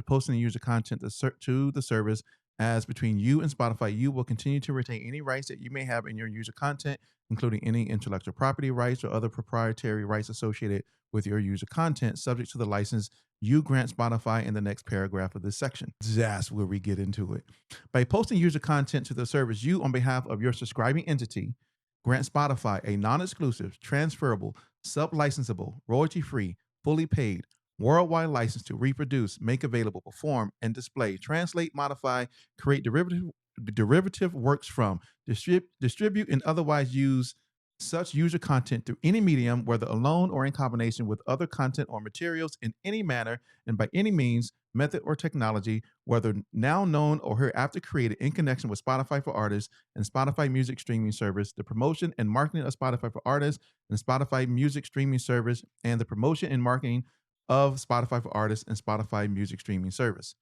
posting the user content to the service as between you and Spotify, you will continue to retain any rights that you may have in your user content, including any intellectual property rights or other proprietary rights associated with your user content, subject to the license you grant Spotify in the next paragraph of this section. That's where we get into it. By posting user content to the service, you, on behalf of your subscribing entity, grant Spotify a non-exclusive, transferable, sub-licensable, royalty-free, fully paid, worldwide license to reproduce, make available, perform, and display, translate, modify, create derivative works from, distribute, and otherwise use such user content through any medium, whether alone or in combination with other content or materials, in any manner and by any means, method, or technology, whether now known or hereafter created in connection with Spotify for Artists and Spotify Music Streaming Service, the promotion and marketing of Spotify for Artists and Spotify Music Streaming Service, and the promotion and marketing of Spotify for Artists and Spotify Music Streaming Service.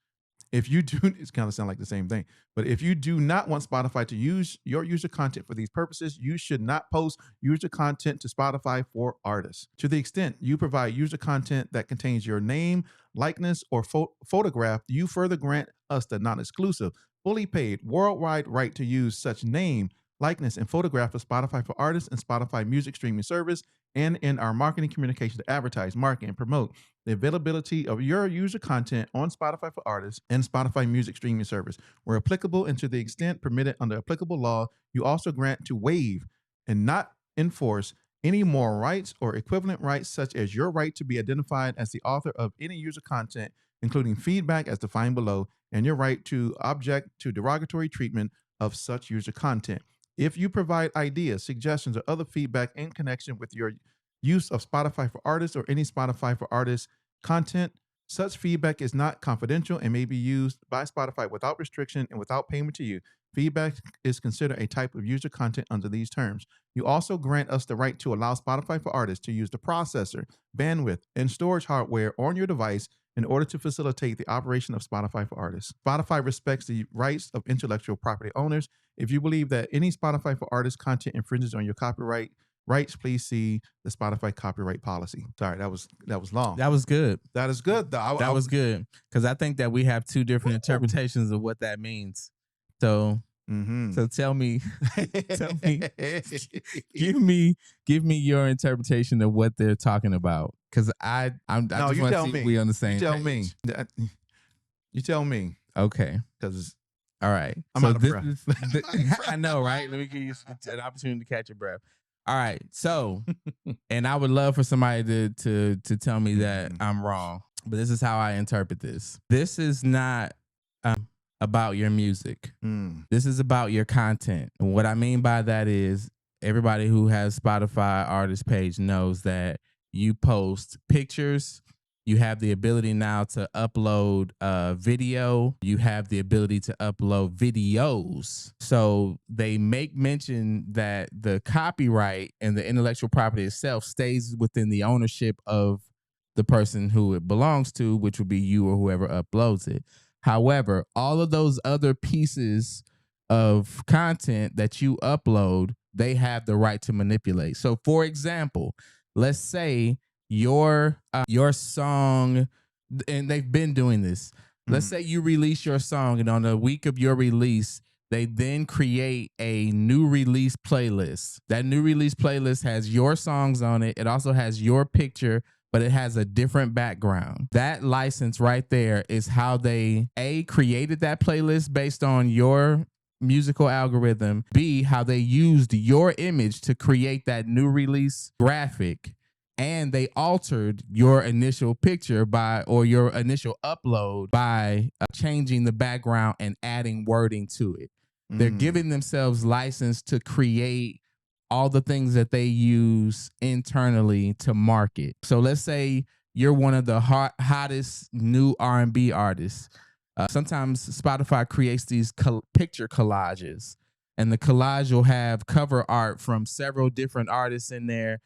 If you do, it's kind of sound like the same thing, but if you do not want Spotify to use your user content for these purposes, you should not post user content to Spotify for Artists. To the extent you provide user content that contains your name, likeness, or photograph, you further grant us the non-exclusive, fully paid, worldwide right to use such name, likeness, and photograph of Spotify for Artists and Spotify Music Streaming Service, and in our marketing communication to advertise, market, and promote the availability of your user content on Spotify for Artists and Spotify Music Streaming Service, where applicable and to the extent permitted under applicable law. You also grant to waive and not enforce any more rights or equivalent rights, such as your right to be identified as the author of any user content, including feedback as defined below, and your right to object to derogatory treatment of such user content. If you provide ideas, suggestions, or other feedback in connection with your use of Spotify for Artists or any Spotify for Artists content, such feedback is not confidential and may be used by Spotify without restriction and without payment to you. Feedback is considered a type of user content under these terms. You also grant us the right to allow Spotify for Artists to use the processor, bandwidth, and storage hardware on your device in order to facilitate the operation of Spotify for Artists. Spotify respects the rights of intellectual property owners. If you believe that any Spotify for Artists content infringes on your copyright rights, please see the Spotify copyright policy. Sorry, that was long. That was good. That is good, though. That was good, because I think that we have two different interpretations of what that means. So, so tell me, give me your interpretation of what they're talking about, because I just want to see if we on the same. You tell me. Okay. Because all right, I'm out of breath. I know, right? Let me give you an opportunity to catch your breath. All right, so, and I would love for somebody to tell me that I'm wrong, but this is how I interpret this. This is not about your music. This is about your content. And what I mean by that is everybody who has Spotify artist page knows that you post pictures. You have the ability now to upload video. You have the ability to upload videos. So they make mention that the copyright and the intellectual property itself stays within the ownership of the person who it belongs to, which would be you or whoever uploads it. However, all of those other pieces of content that you upload, they have the right to manipulate. So for example, let's say your song, and they've been doing this. Let's say you release your song, and on the week of your release, they then create a new release playlist. That new release playlist has your songs on it. It also has your picture, but it has a different background. That license right there is how they created that playlist based on your musical algorithm. B, how they used your image to create that new release graphic. And they altered your initial picture or your initial upload by changing the background and adding wording to it. They're giving themselves license to create all the things that they use internally to market. So let's say you're one of the hottest new R&B artists. Sometimes Spotify creates these picture collages. And the collage will have cover art from several different artists in there.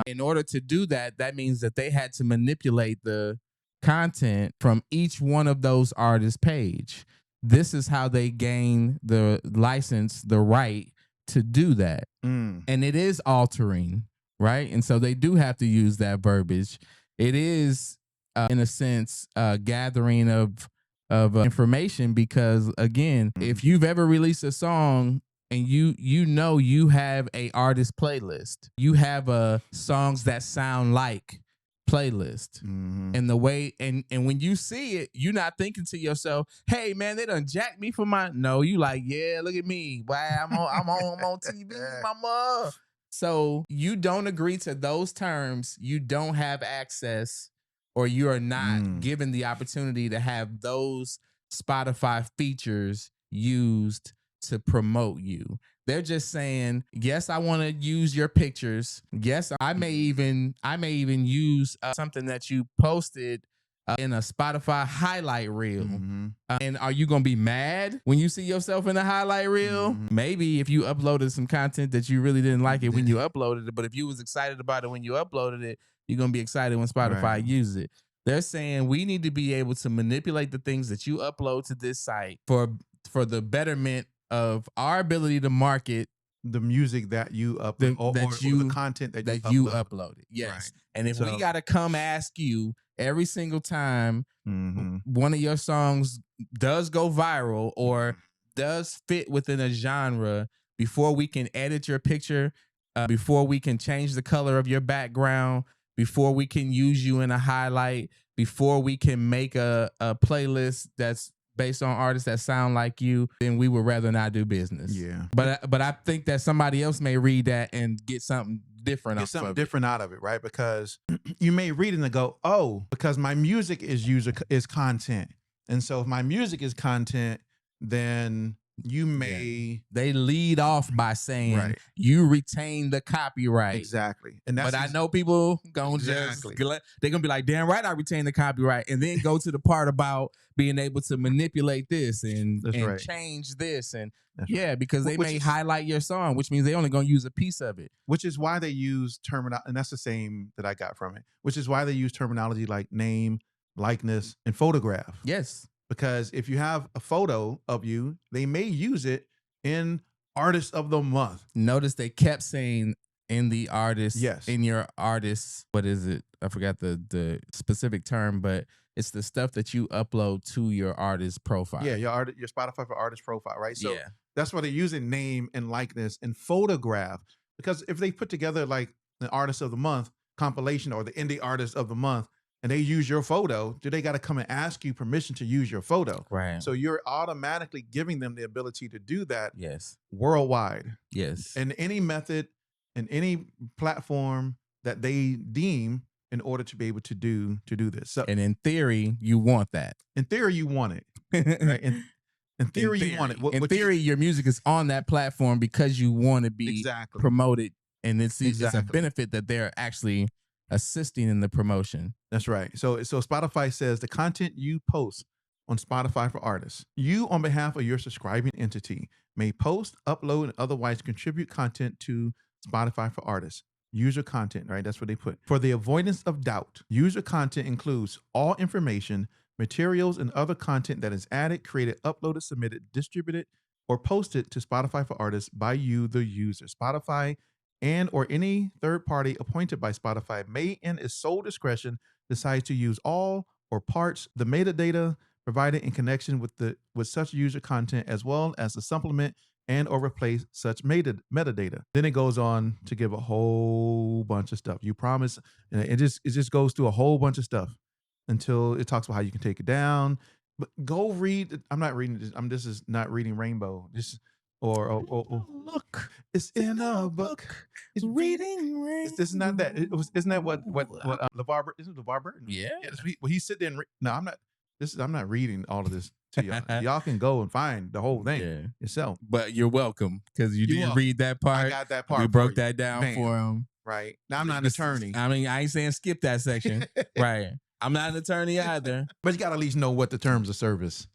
In order to do that, that means that they had to manipulate the content from each one of those artists' page. This is how they gain the license, the right to do that. And it is altering, right? And so they do have to use that verbiage. It is, in a sense, a gathering of information, because again, if you've ever released a song and you know you have a artist playlist, you have a songs that sound like playlist, and the way and when you see it, you're not thinking to yourself, "Hey man, they done jacked me for my." No, you like, "Yeah, look at me, wow, I'm on TV, mama." So you don't agree to those terms, you don't have access, or you are not given the opportunity to have those Spotify features used to promote you. They're just saying, yes, I want to use your pictures. Yes, I may even use something that you posted in a Spotify highlight reel. And are you going to be mad when you see yourself in a highlight reel? Maybe if you uploaded some content that you really didn't like it when you uploaded it, but if you was excited about it when you uploaded it, you're going to be excited when Spotify uses it. They're saying we need to be able to manipulate the things that you upload to this site for the betterment of our ability to market the music that you upload, or the content that you uploaded. Yes. Right. And if we got to come ask you every single time one of your songs does go viral or does fit within a genre, before we can edit your picture, before we can change the color of your background, before we can use you in a highlight, before we can make a playlist that's based on artists that sound like you, then we would rather not do business. Yeah. But I think that somebody else may read that and get something different out of it, right? Because you may read it and go, "Oh, because my music is content." And so if my music is content, then you may they lead off by saying you retain the copyright. Exactly. But I know people gonna they're gonna be like, "Damn right, I retain the copyright," and then go to the part about being able to manipulate this and change this and because they may highlight your song, which means they only gonna use a piece of it. Which is why they use terminology, and that's the same that I got from it. Which is why they use terminology like name, likeness, and photograph. Yes. Because if you have a photo of you, they may use it in Artist of the Month. Notice they kept saying in the artist, in your artist, what is it? I forgot the specific term, but it's the stuff that you upload to your artist profile. Yeah, your Spotify for artist profile, right? So that's why they're using name and likeness and photograph. Because if they put together like an Artist of the Month compilation or the Indie Artist of the Month, and they use your photo, do they got to come and ask you permission to use your photo? Right. So you're automatically giving them the ability to do that. Yes. Worldwide. Yes. In any method, in any platform that they deem in order to be able to do this. So, and in theory, you want that. In theory, you want it. Right? In theory, you want it. In theory, your music is on that platform because you want to be promoted, and it's a benefit that they're actually assisting in the promotion. That's right. So Spotify says the content you post on Spotify for artists, you on behalf of your subscribing entity may post, upload, and otherwise contribute content to Spotify for artists. User content, right? That's what they put. For the avoidance of doubt, user content includes all information, materials, and other content that is added, created, uploaded, submitted, distributed, or posted to Spotify for artists by you, the user. Spotify and or any third party appointed by Spotify may, in its sole discretion, decide to use all or parts the metadata provided in connection with such user content, as well as to supplement and or replace such metadata. Then it goes on to give a whole bunch of stuff. You promise, and it just goes through a whole bunch of stuff until it talks about how you can take it down. But go read. I'm not reading this. This is not reading Rainbow. This. Or look, it's in a book. It's reading. This is not that. Isn't that what LeVar? Isn't it LeVar Burton? Yeah. Well, he sit there and no, I'm not. I'm not reading all of this to y'all. Y'all can go and find the whole thing yourself. But you're welcome because you didn't read that part. I got that part. We broke that down for him. Right. Now I'm not an attorney. I mean, I ain't saying skip that section. Right. I'm not an attorney either. But you got to at least know what the terms of service